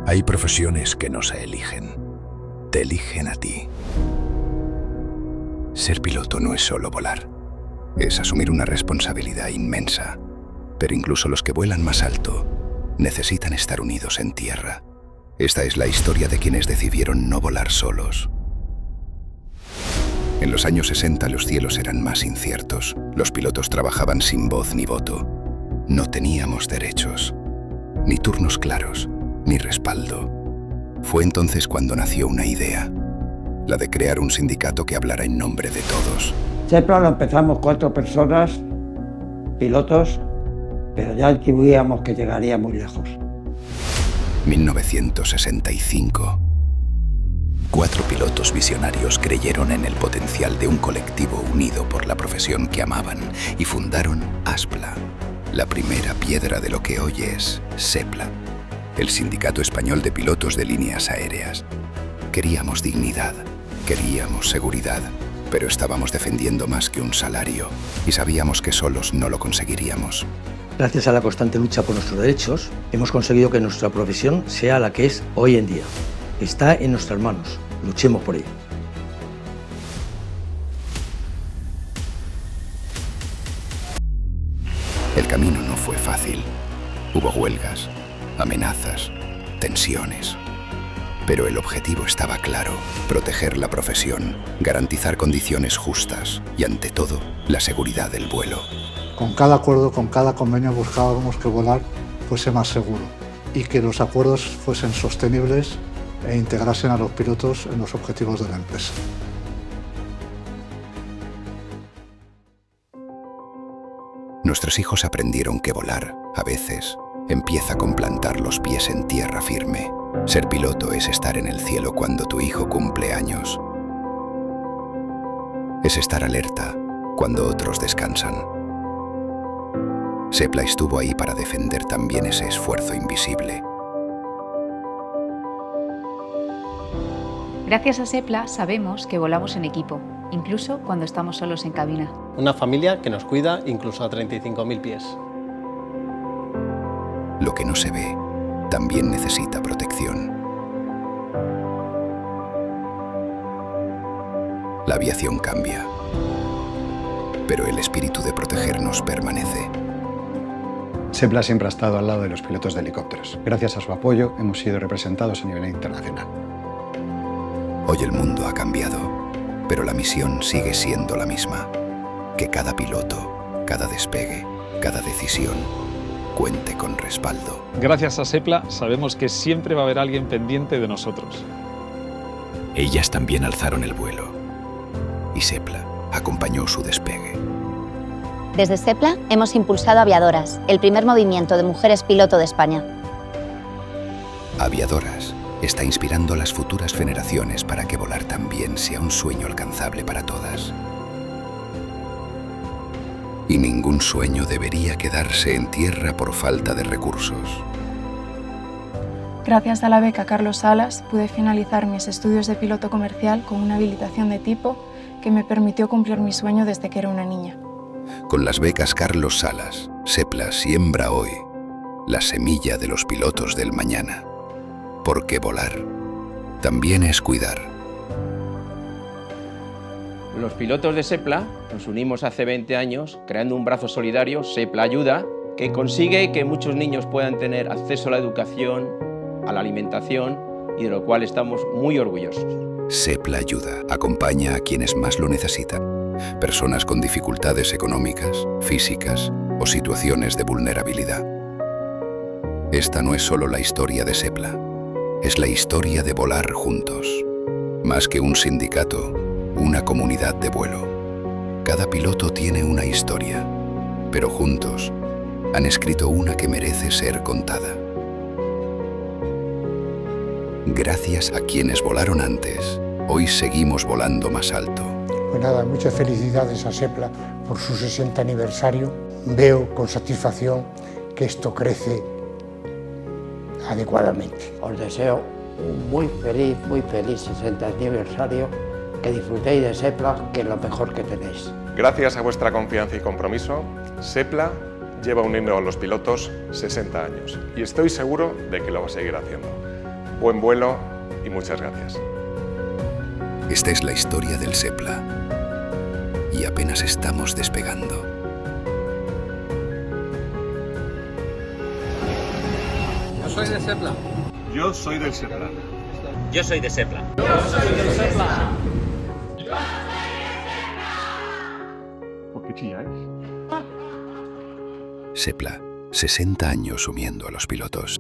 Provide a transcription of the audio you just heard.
Hay profesiones que no se eligen, te eligen a ti. Ser piloto no es solo volar, es asumir una responsabilidad inmensa. Pero incluso los que vuelan más alto necesitan estar unidos en tierra. Esta es la historia de quienes decidieron no volar solos. En los años 60 los cielos eran más inciertos. Los pilotos trabajaban sin voz ni voto. No teníamos derechos, ni turnos claros, ni respaldo. Fue entonces cuando nació una idea, la de crear un sindicato que hablara en nombre de todos. Sepla lo empezamos 4 personas, pilotos, pero ya intuíamos que llegaría muy lejos. 1965. 4 pilotos visionarios creyeron en el potencial de un colectivo unido por la profesión que amaban y fundaron ASPLA, la primera piedra de lo que hoy es Sepla, el Sindicato Español de Pilotos de Líneas Aéreas. Queríamos dignidad, queríamos seguridad, pero estábamos defendiendo más que un salario y sabíamos que solos no lo conseguiríamos. Gracias a la constante lucha por nuestros derechos, hemos conseguido que nuestra profesión sea la que es hoy en día. Está en nuestras manos. Luchemos por ello. El camino no fue fácil. Hubo huelgas, amenazas, tensiones. Pero el objetivo estaba claro: proteger la profesión, garantizar condiciones justas y, ante todo, la seguridad del vuelo. Con cada acuerdo, con cada convenio buscábamos que volar fuese más seguro y que los acuerdos fuesen sostenibles e integrasen a los pilotos en los objetivos de la empresa. Nuestros hijos aprendieron que volar, a veces, empieza con plantar los pies en tierra firme. Ser piloto es estar en el cielo cuando tu hijo cumple años. Es estar alerta cuando otros descansan. Sepla estuvo ahí para defender también ese esfuerzo invisible. Gracias a Sepla sabemos que volamos en equipo, incluso cuando estamos solos en cabina. Una familia que nos cuida incluso a 35.000 pies. Lo que no se ve también necesita protección. La aviación cambia, pero el espíritu de protegernos permanece. Sepla siempre ha estado al lado de los pilotos de helicópteros. Gracias a su apoyo hemos sido representados a nivel internacional. Hoy el mundo ha cambiado, pero la misión sigue siendo la misma. Que cada piloto, cada despegue, cada decisión cuente con respaldo. Gracias a Sepla sabemos que siempre va a haber alguien pendiente de nosotros. Ellas también alzaron el vuelo y Sepla acompañó su despegue. Desde Sepla hemos impulsado Aviadoras, el primer movimiento de mujeres piloto de España. Aviadoras está inspirando a las futuras generaciones para que volar también sea un sueño alcanzable para todas. Y ningún sueño debería quedarse en tierra por falta de recursos. Gracias a la beca Carlos Salas pude finalizar mis estudios de piloto comercial con una habilitación de tipo que me permitió cumplir mi sueño desde que era una niña. Con las becas Carlos Salas, Sepla siembra hoy la semilla de los pilotos del mañana. Porque volar también es cuidar. Los pilotos de Sepla nos unimos hace 20 años creando un brazo solidario, Sepla Ayuda, que consigue que muchos niños puedan tener acceso a la educación, a la alimentación y de lo cual estamos muy orgullosos. Sepla Ayuda acompaña a quienes más lo necesitan. Personas con dificultades económicas, físicas o situaciones de vulnerabilidad. Esta no es solo la historia de Sepla, es la historia de volar juntos. Más que un sindicato, una comunidad de vuelo. Cada piloto tiene una historia, pero juntos han escrito una que merece ser contada. Gracias a quienes volaron antes, hoy seguimos volando más alto. Pues nada, muchas felicidades a Sepla por su 60 aniversario. Veo con satisfacción que esto crece adecuadamente. Os deseo un muy feliz 60 aniversario, que disfrutéis de Sepla, que es lo mejor que tenéis. Gracias a vuestra confianza y compromiso, Sepla lleva uniendo a los pilotos 60 años y estoy seguro de que lo va a seguir haciendo. buen vuelo y muchas gracias. Esta es la historia del Sepla. Y apenas estamos despegando. Yo soy de Sepla. Yo soy del Sepla. Yo soy de Sepla. Yo soy del Sepla. ¿Por qué chilláis? Sepla, 60 años uniendo a los pilotos.